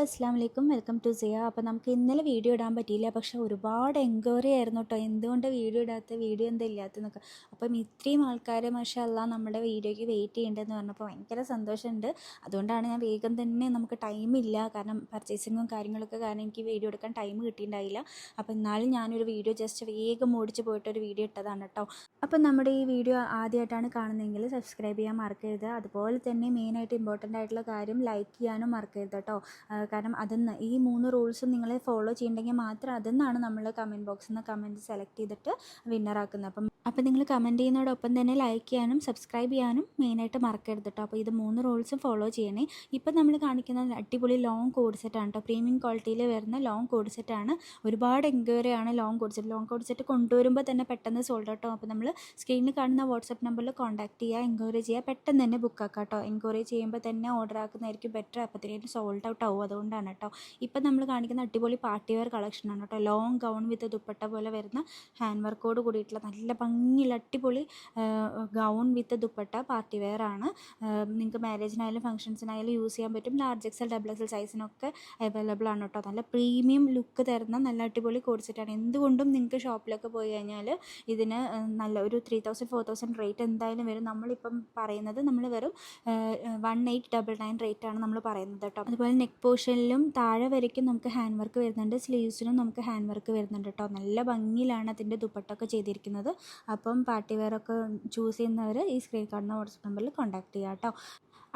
അസ്സലാമു അലൈക്കും. Welcome to സിയ. അപ്പോൾ നമുക്ക് ഇന്നലെ വീഡിയോ ഇടാൻ പറ്റിയില്ല, പക്ഷേ ഒരുപാട് എൻക്വയറി ആയിരുന്നു കേട്ടോ, എന്തുകൊണ്ട് വീഡിയോ ഇടാത്ത, വീഡിയോ എന്താ ഇല്ലാത്തതെന്നൊക്കെ. അപ്പം ഇത്രയും ആൾക്കാർ മാഷാ അല്ലാ നമ്മുടെ വീഡിയോയ്ക്ക് വെയിറ്റ് ചെയ്യേണ്ടതെന്ന് പറഞ്ഞപ്പോൾ ഭയങ്കര സന്തോഷമുണ്ട്. അതുകൊണ്ടാണ് ഞാൻ വേഗം തന്നെ, നമുക്ക് ടൈമില്ല, കാരണം പർച്ചേസിങ്ങും കാര്യങ്ങളൊക്കെ കാരണം എനിക്ക് വീഡിയോ എടുക്കാൻ ടൈം കിട്ടിയിട്ടുണ്ടായില്ല. അപ്പോൾ എന്നാലും ഞാനൊരു വീഡിയോ ജസ്റ്റ് വേഗം ഓടിച്ച് പോയിട്ടൊരു വീഡിയോ ഇട്ടതാണ് കേട്ടോ. അപ്പം നമ്മുടെ ഈ വീഡിയോ ആദ്യമായിട്ടാണ് കാണുന്നതെങ്കിൽ സബ്സ്ക്രൈബ് ചെയ്യാൻ മറക്കരുത്. അതുപോലെ തന്നെ മെയിനായിട്ട് ഇമ്പോർട്ടൻ്റ് ആയിട്ടുള്ള കാര്യം ലൈക്ക് ചെയ്യാനും മറക്കരുത് കേട്ടോ. കാരണം അതിന്ന് ഈ 3 റൂൾസും നിങ്ങൾ ഫോളോ ചെയ്യണമെങ്കിൽ മാത്രം അതിന്നാണ് നമ്മൾ കമൻറ്റ് ബോക്സിൽ നിന്ന് കമൻറ്റ് സെലക്ട് ചെയ്തിട്ട് വിന്നറാക്കുന്നത്. അപ്പം നിങ്ങൾ കമൻറ്റ് ചെയ്യുന്നതോടൊപ്പം തന്നെ ലൈക്ക് ചെയ്യാനും സബ്സ്ക്രൈബ് ചെയ്യാനും മെയിനായിട്ട് മറക്കരുത് കേട്ടോ. അപ്പോൾ ഇത് 3 റൂൾസും ഫോളോ ചെയ്യണേ. ഇപ്പം നമ്മൾ കാണിക്കുന്നത് അടിപൊളി ലോങ് കോഡ് സെറ്റാണ് കേട്ടോ. പ്രീമിയം ക്വാളിറ്റിയിൽ വരുന്ന ലോങ് കോഡ് സെറ്റാണ്. ഒരുപാട് എൻക്വയറി ആണ് ലോങ് കോഡ് സെറ്റ് കൊണ്ടുവരുമ്പോൾ തന്നെ പെട്ടെന്ന് സോൾഡ് ഔട്ട് ആവും. അപ്പോൾ നമ്മൾ സ്ക്രീനിൽ കാണുന്ന വാട്സപ്പ് നമ്പറിൽ കോൺടാക്ട് ചെയ്യുക, എൻക്വയറി ചെയ്യുക, പെട്ടെന്ന് തന്നെ ബുക്ക് ആക്കാം കേട്ടോ. എൻക്വയറി ചെയ്യുമ്പോൾ തന്നെ ഓർഡർ ആക്കുന്നതായിരിക്കും ബെറ്റർ. അപ്പോഴത്തേക്കും സോൾഡ് ഔട്ട് ആവും, അതുകൊണ്ടാണ് കേട്ടോ. ഇപ്പം നമ്മൾ കാണിക്കുന്ന അടിപൊളി പാർട്ടി വെയർ കളക്ഷനാണ് കേട്ടോ. ലോങ് ഗൗൺ വിത്ത് ദുപ്പട്ട പോലെ വരുന്ന ഹാൻഡ് വർക്കോട് കൂടിയിട്ടുള്ള നല്ല ഭംഗിയുള്ള അടിപൊളി gown with dupatta party wear ആണ്. നിങ്ങൾക്ക് മാരേജിനായാലും ഫംഗ്ഷൻസിനായാലും യൂസ് ചെയ്യാൻ പറ്റും. ലാർജ് എക്സൽ ഡബിൾ എക്സൽ സൈസിനൊക്കെ അവൈലബിൾ ആണ് കേട്ടോ. നല്ല പ്രീമിയം ലുക്ക് തരുന്ന നല്ല അടിപൊളി കോഡ് സെറ്റാണ്. എന്തുകൊണ്ടും നിങ്ങൾക്ക് ഷോപ്പിലൊക്കെ പോയി കഴിഞ്ഞാൽ ഇതിന് നല്ല ഒരു 3000-4000 റേറ്റ് എന്തായാലും വരും. നമ്മളിപ്പം പറയുന്നത് നമ്മൾ വെറും 1899 റേറ്റാണ് നമ്മൾ പറയുന്നത് കേട്ടോ. അതുപോലെ നെക്ക് പോർഷനിലും താഴെ വരയ്ക്കും നമുക്ക് ഹാൻഡ് വർക്ക് വരുന്നുണ്ട്, സ്ലീവ്സിനും നമുക്ക് ഹാൻഡ് വർക്ക് വരുന്നുണ്ട് കേട്ടോ. നല്ല ഭംഗിയിലാണ് അതിൻ്റെ ദുപ്പട്ടൊക്കെ ചെയ്തിരിക്കുന്നത്. അപ്പം പാർട്ടി വെയർ ഒക്കെ ചൂസ് ചെയ്യുന്നവർ ഈ സ്ക്രീൻ കാണുന്ന വാട്സപ്പ് നമ്പറിൽ കോൺടാക്ട് ചെയ്യാം കേട്ടോ.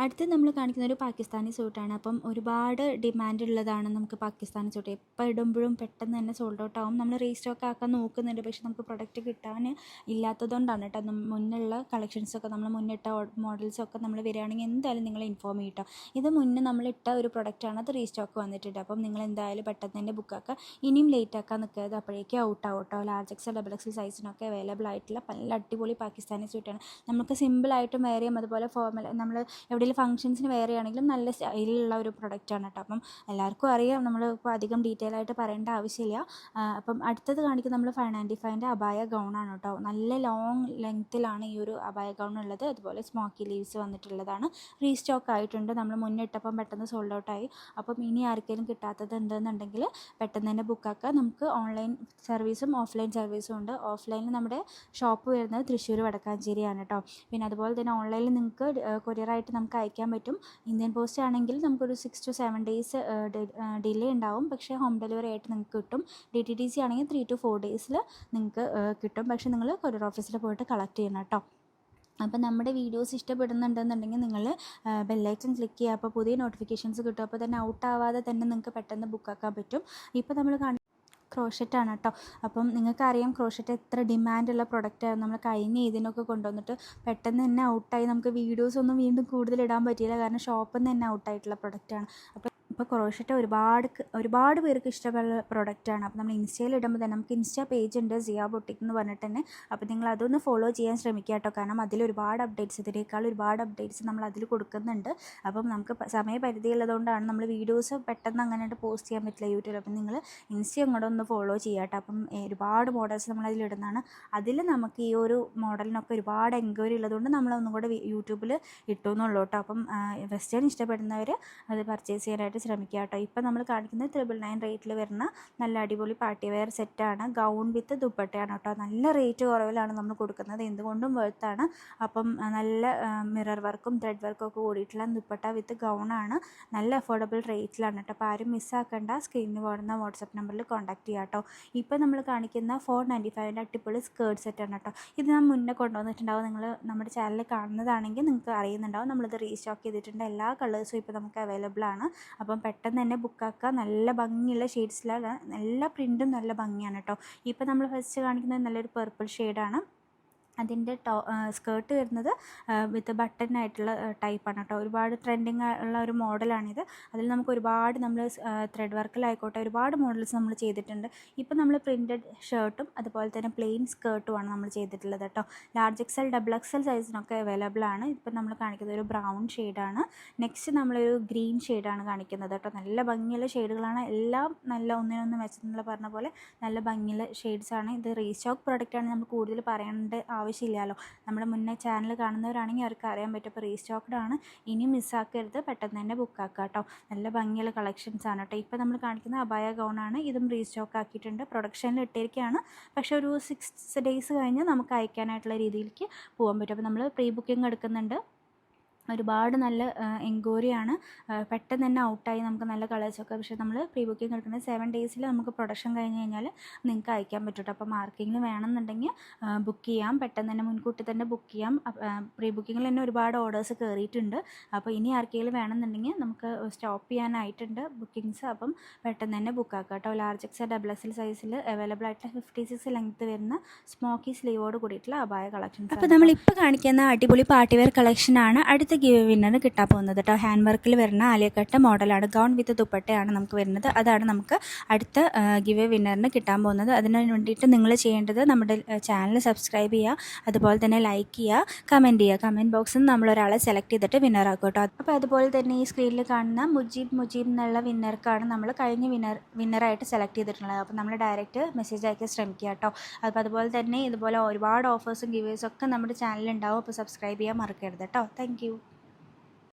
അടുത്ത് നമ്മൾ കാണിക്കുന്ന ഒരു പാകിസ്ഥാനി സൂട്ടാണ്. അപ്പം ഒരുപാട് ഡിമാൻഡ് ഉള്ളതാണ് നമുക്ക് പാകിസ്ഥാനി സൂട്ട്. എപ്പോൾ ഇടുമ്പോഴും പെട്ടെന്ന് തന്നെ സോൾഡ് ഔട്ട് ആവും. നമ്മൾ റീസ്റ്റോക്ക് ആക്കാൻ നോക്കുന്നുണ്ട്, പക്ഷെ നമുക്ക് പ്രൊഡക്റ്റ് കിട്ടാൻ ഇല്ലാത്തതുകൊണ്ടാണ് കേട്ടോ. മുന്നുള്ള കളക്ഷൻസൊക്കെ നമ്മൾ മുന്നിട്ട മോഡൽസൊക്കെ നമ്മൾ വരികയാണെങ്കിൽ എന്തായാലും നിങ്ങൾ ഇൻഫോം ചെയ്യും കേട്ടോ. ഇത് മുന്നേ നമ്മളിട്ട ഒരു പ്രൊഡക്റ്റാണ്, അത് റീസ്റ്റോക്ക് വന്നിട്ടുണ്ട്. അപ്പം നിങ്ങൾ എന്തായാലും പെട്ടെന്ന് തന്നെ ബുക്കാക്കുക. ഇനിയും ലേറ്റ് ആക്കാൻ നിൽക്കാതെ അപ്പോഴേക്കും ഔട്ട് ആവും കേട്ടോ. ലാർജ് എക്സൽ ഡബിൾ എക്സൽ സൈസിനൊക്കെ അവൈലബിൾ ആയിട്ടുള്ള നല്ല അടിപൊളി പാകിസ്ഥാനി സൂട്ടാണ്. നമുക്ക് സിമ്പിളായിട്ടും വെയർ ചെയ്യാം, അതുപോലെ ഫോർമൽ നമ്മൾ എവിടെയെങ്കിലും ഫംഗ്ഷൻസിന് വെയർ ചെയ്യുകയാണെങ്കിലും നല്ല സ്റ്റൈലുള്ള ഒരു പ്രൊഡക്റ്റാണ് കേട്ടോ. അപ്പം എല്ലാവർക്കും അറിയാം, നമ്മൾ ഇപ്പോൾ അധികം ഡീറ്റെയിൽ ആയിട്ട് പറയേണ്ട ആവശ്യമില്ല. അപ്പം അടുത്തത് കാണിക്കുന്നത് നമ്മൾ 595 അബായ ഗൗണാണ് കേട്ടോ. നല്ല ലോങ് ലെങ്ത്തിലാണ് ഈ ഒരു അബായ ഗൗൺ ഉള്ളത്. അതുപോലെ സ്മോക്കി ലീവ്സ് വന്നിട്ടുള്ളതാണ്. റീസ്റ്റോക്ക് ആയിട്ടുണ്ട്. നമ്മൾ മുന്നിട്ടപ്പം പെട്ടെന്ന് സോൾഡ് ഔട്ടായി. അപ്പം ഇനി ആർക്കെങ്കിലും കിട്ടാത്തത് ഉണ്ടെന്നുണ്ടെങ്കിൽ പെട്ടെന്ന് തന്നെ ബുക്കാക്കുക. നമുക്ക് ഓൺലൈൻ സർവീസും ഓഫ്ലൈൻ സർവീസും ഉണ്ട്. ഓഫ്ലൈനിൽ നമ്മുടെ ഷോപ്പ് വരുന്നത് തൃശ്ശൂർ വടക്കാഞ്ചേരിയാണ് കേട്ടോ. പിന്നെ അതുപോലെ തന്നെ ഓൺലൈനിൽ നിങ്ങൾക്ക് കൊറിയറായിട്ട് നമുക്ക് അയക്കാൻ പറ്റും. ഇന്ത്യൻ പോസ്റ്റ് ആണെങ്കിൽ നമുക്കൊരു 6 to 7 ഡേയ്സ് ഡിലേ ഉണ്ടാവും, പക്ഷേ ഹോം ഡെലിവറി ആയിട്ട് നിങ്ങൾക്ക് കിട്ടും. DTDC ആണെങ്കിൽ 3 to 4 ഡേയ്സിൽ നിങ്ങൾക്ക് കിട്ടും. പക്ഷേ നിങ്ങൾ കൊറിയർ ഓഫീസിൽ പോയിട്ട് കളക്ട് ചെയ്യണം കേട്ടോ. അപ്പോൾ നമ്മുടെ വീഡിയോസ് ഇഷ്ടപ്പെടുന്നുണ്ടെന്നുണ്ടെങ്കിൽ നിങ്ങൾ ബെല്ലൈക്കൺ ക്ലിക്ക് ചെയ്യുക. അപ്പോൾ പുതിയ നോട്ടിഫിക്കേഷൻസ് കിട്ടും. അപ്പോൾ തന്നെ ഔട്ട് ആവാതെ തന്നെ നിങ്ങൾക്ക് പെട്ടെന്ന് ബുക്കാക്കാൻ പറ്റും. ഇപ്പോൾ നമ്മൾ ക്രോഷറ്റാണ് കേട്ടോ. അപ്പം നിങ്ങൾക്കറിയാം ക്രോഷറ്റ് എത്ര ഡിമാൻഡുള്ള പ്രൊഡക്റ്റാണ്. നമ്മൾ കഴിഞ്ഞ ഇതിനൊക്കെ കൊണ്ടുവന്നിട്ട് പെട്ടെന്ന് തന്നെ ഔട്ടായി. നമുക്ക് വീഡിയോസൊന്നും വീണ്ടും കൂടുതൽ ഇടാൻ പറ്റിയില്ല, കാരണം ഷോപ്പിൽ നിന്ന് തന്നെ ഔട്ടായിട്ടുള്ള പ്രൊഡക്റ്റാണ്. അപ്പോൾ ക്രോഷറ്റ് ഒരുപാട് പേർക്ക് ഇഷ്ടമുള്ള പ്രൊഡക്റ്റാണ്. അപ്പോൾ നമ്മൾ ഇൻസ്റ്റയിൽ ഇടുമ്പോൾ തന്നെ നമുക്ക് ഇൻസ്റ്റാ പേജ് ഉണ്ട്, സിയ ബൊട്ടിക് എന്ന് പറഞ്ഞിട്ട് തന്നെ. അപ്പോൾ നിങ്ങൾ അതൊന്ന് ഫോളോ ചെയ്യാൻ ശ്രമിക്കുക കേട്ടോ. കാരണം അതിൽ ഒരുപാട് അപ്ഡേറ്റ്സ്, ഇതിനേക്കാൾ ഒരുപാട് അപ്ഡേറ്റ്സ് നമ്മൾ അതിൽ കൊടുക്കുന്നുണ്ട്. അപ്പം നമുക്ക് സമയപരിധി ഉള്ളതുകൊണ്ടാണ് നമ്മൾ വീഡിയോസ് പെട്ടെന്ന് അങ്ങനെ പോസ്റ്റ് ചെയ്യാൻ പറ്റില്ല യൂട്യൂബിൽ. അപ്പം നിങ്ങൾ ഇൻസ്റ്റ അങ്ങോട്ട് ഒന്ന് ഫോളോ ചെയ്യുക കേട്ടോ. അപ്പം ഒരുപാട് മോഡൽസ് നമ്മൾ അതിലിടുന്നതാണ്. അതിൽ നമുക്ക് ഈ ഒരു മോഡലിനൊക്കെ ഒരുപാട് എൻക്വയറി ഉള്ളതുകൊണ്ട് നമ്മളൊന്നും കൂടെ യൂട്യൂബിൽ ഇട്ടു എന്നുള്ളൂ കേട്ടോ. അപ്പം വെസ്റ്റേൺ ഇഷ്ടപ്പെടുന്നവർ അത് പർച്ചേസ് ചെയ്യാനായിട്ട് ശ്രമിക്കുക കേട്ടോ. ഇപ്പം നമ്മൾ കാണിക്കുന്നത് 999 റേറ്റിൽ വരുന്ന നല്ല അടിപൊളി പാർട്ടി വെയർ സെറ്റാണ്. ഗൗൺ വിത്ത് ദുപ്പട്ടയാണ് കേട്ടോ. നല്ല റേറ്റ് കുറവിലാണ് നമ്മൾ കൊടുക്കുന്നത്, എന്തുകൊണ്ടും വെർത്താണ്. അപ്പം നല്ല മിറർ വർക്കും ത്രെഡ് വർക്കും ഒക്കെ കൂടിയിട്ടുള്ള ദുപ്പട്ട വിത്ത് ഗൗണാണ്. നല്ല അഫോർഡബിൾ റേറ്റിലാണ് കേട്ടോ. അപ്പോൾ ആരും മിസ്സാക്കേണ്ട. സ്ക്രീനിൽ പോകുന്ന വാട്സപ്പ് നമ്പറിൽ കോൺടാക്ട് ചെയ്യുക കേട്ടോ. ഇപ്പം നമ്മൾ കാണിക്കുന്ന 495 അടിപൊളി സ്കേർട്ട് സെറ്റാണ് കേട്ടോ. ഇത് ഞാൻ മുന്നേ കൊണ്ടുവന്നിട്ടുണ്ടാവും. നിങ്ങൾ നമ്മുടെ ചാനൽ കാണുന്നതാണെങ്കിൽ നിങ്ങൾക്ക് അറിയുന്നുണ്ടാവും. നമ്മളിത് റീസ്റ്റോക്ക് ചെയ്തിട്ടുണ്ട്. എല്ലാ കളേഴ്സും ഇപ്പോൾ നമുക്ക് അവൈലബിൾ ആണ്. അപ്പം പെട്ടെന്ന് തന്നെ ബുക്കാക്കുക. നല്ല ഭംഗിയുള്ള ഷെയ്ഡ്സിലാണ്, എല്ലാ പ്രിൻറ്റും നല്ല ഭംഗിയാണ് കേട്ടോ. ഇപ്പോൾ നമ്മൾ ഫസ്റ്റ് കാണിക്കുന്നത് നല്ലൊരു പർപ്പിൾ ഷെയ്ഡാണ്. അതിൻ്റെ സ്കേർട്ട് വരുന്നത് വിത്ത് ബട്ടൺ ആയിട്ടുള്ള ടൈപ്പാണ് കേട്ടോ. ഒരുപാട് ട്രെൻഡിങ് ഉള്ള ഒരു മോഡലാണിത്. അതിൽ നമുക്ക് ഒരുപാട് നമ്മൾ ത്രെഡ് വർക്കിലായിക്കോട്ടെ ഒരുപാട് മോഡൽസ് നമ്മൾ ചെയ്തിട്ടുണ്ട്. ഇപ്പം നമ്മൾ പ്രിൻറ്റഡ് ഷർട്ടും അതുപോലെ തന്നെ പ്ലെയിൻ സ്കേർട്ടുമാണ് നമ്മൾ ചെയ്തിട്ടുള്ളത് കേട്ടോ. ലാർജ് എക്സൽ ഡബിൾ എക്സൽ സൈസിനൊക്കെ അവൈലബിൾ ആണ്. ഇപ്പം നമ്മൾ കാണിക്കുന്നത് ഒരു ബ്രൗൺ ഷെയ്ഡാണ്. നെക്സ്റ്റ് നമ്മളൊരു ഗ്രീൻ ഷെയ്ഡാണ് കാണിക്കുന്നത് കേട്ടോ. നല്ല ഭംഗിയുള്ള ഷെയ്ഡുകളാണ് എല്ലാം. നല്ല ഒന്നിനൊന്ന് വെച്ചെന്നുള്ള പറഞ്ഞ പോലെ നല്ല ഭംഗിയുള്ള ഷെയ്ഡ്സാണ്. ഇത് റീസ്റ്റോക്ക് പ്രൊഡക്റ്റാണ്, നമ്മൾ കൂടുതൽ പറയേണ്ട ആവശ്യമില്ലല്ലോ. നമ്മുടെ മുന്നേ ചാനൽ കാണുന്നവരാണെങ്കിൽ അവർക്ക് അറിയാൻ പറ്റും. അപ്പോൾ റീസ്റ്റോക്ക്ഡ് ആണ്, ഇനി മിസ്സാക്കരുത്, പെട്ടെന്ന് തന്നെ ബുക്കാക്കുക കേട്ടോ. നല്ല ഭംഗിയുള്ള കളക്ഷൻസ് ആണ് കേട്ടോ. ഇപ്പോൾ നമ്മൾ കാണിക്കുന്ന അബായ ഗൗണാണ്, ഇതും റീസ്റ്റോക്ക് ആക്കിയിട്ടുണ്ട്. പ്രൊഡക്ഷനിൽ ഇട്ടിരിക്കുകയാണ്, പക്ഷേ ഒരു 6 days കഴിഞ്ഞ് നമുക്ക് അയക്കാനായിട്ടുള്ള രീതിയിലേക്ക് പോകാൻ പറ്റും. അപ്പോൾ നമ്മൾ പ്രീ ബുക്കിംഗ് എടുക്കുന്നുണ്ട്. ഒരുപാട് നല്ല എൻക്വയറിയാണ്, പെട്ടെന്ന് തന്നെ ഔട്ടായി നമുക്ക് നല്ല കളേഴ്സൊക്കെ. പക്ഷേ നമ്മൾ പ്രീ ബുക്കിംഗ് എടുക്കുന്നത് 7 days നമുക്ക് പ്രൊഡക്ഷൻ കഴിഞ്ഞ് കഴിഞ്ഞാൽ നിങ്ങൾക്ക് അയക്കാൻ പറ്റും. അപ്പോൾ മാർക്കിങ്ങിൽ വേണമെന്നുണ്ടെങ്കിൽ ബുക്ക് ചെയ്യാം, പെട്ടെന്ന് തന്നെ മുൻകൂട്ടി തന്നെ ബുക്ക് ചെയ്യാം. പ്രീ ബുക്കിങ്ങിൽ തന്നെ ഒരുപാട് ഓർഡേഴ്സ് കയറിയിട്ടുണ്ട്. അപ്പോൾ ഇനി ആർക്കെങ്കിലും വേണമെന്നുണ്ടെങ്കിൽ നമുക്ക് സ്റ്റോപ്പ് ചെയ്യാനായിട്ടുണ്ട് ബുക്കിങ്സ്. അപ്പം പെട്ടെന്ന് തന്നെ ബുക്കാക്കാം കേട്ടോ. ലാർജ് എക്സ് XXL സൈസിൽ അവൈലബിൾ ആയിട്ടുള്ള 56 ലെങ്ത്ത് വരുന്ന സ്മോക്കി സ്ലീവോട് കൂടിയിട്ടുള്ള അബായ കളക്ഷൻസ്. അപ്പോൾ നമ്മളിപ്പോൾ കാണിക്കുന്ന അടിപൊളി പാർട്ടി വെയർ കളക്ഷനാണ് അടുത്ത ഗിവ് വിന്നറിന് കിട്ടാൻ പോകുന്നത് കേട്ടോ. ഹാൻഡ് വർക്കിൽ വരുന്ന ആലിയക്കട്ട് മോഡലാണ്, ഗൗൺ വിത്ത് ദുപ്പട്ടയാണ് നമുക്ക് വരുന്നത്. അതാണ് നമുക്ക് അടുത്ത ഗിവ് വിന്നറിന് കിട്ടാൻ പോകുന്നത്. അതിന് വേണ്ടിയിട്ട് നിങ്ങൾ ചെയ്യേണ്ടത് നമ്മുടെ ചാനൽ സബ്സ്ക്രൈബ് ചെയ്യുക, അതുപോലെ തന്നെ ലൈക്ക് ചെയ്യുക, കമൻറ്റ് ചെയ്യുക. കമൻറ്റ് ബോക്സിൽ നിന്ന് നമ്മളൊരാളെ സെലക്ട് ചെയ്തിട്ട് വിന്നറാക്കും കേട്ടോ. അപ്പോൾ അതുപോലെ തന്നെ ഈ സ്ക്രീനിൽ കാണുന്ന മുജീബ് എന്നുള്ള വിന്നർക്കാണ് നമ്മൾ കഴിഞ്ഞ വിന്നറായിട്ട് സെലക്ട് ചെയ്തിട്ടുള്ളത്. അപ്പോൾ നമ്മൾ ഡയറക്റ്റ് മെസ്സേജ് അയക്കാൻ ശ്രമിക്കുക കേട്ടോ. അപ്പോൾ അതുപോലെ തന്നെ ഇതുപോലെ ഒരുപാട് ഓഫേഴ്സും ഗിവേഴ്സും ഒക്കെ നമ്മുടെ ചാനലിൽ ഉണ്ടാവും. അപ്പോൾ സബ്സ്ക്രൈബ് ചെയ്യാൻ മറക്കരുത് കേട്ടോ. Thank you.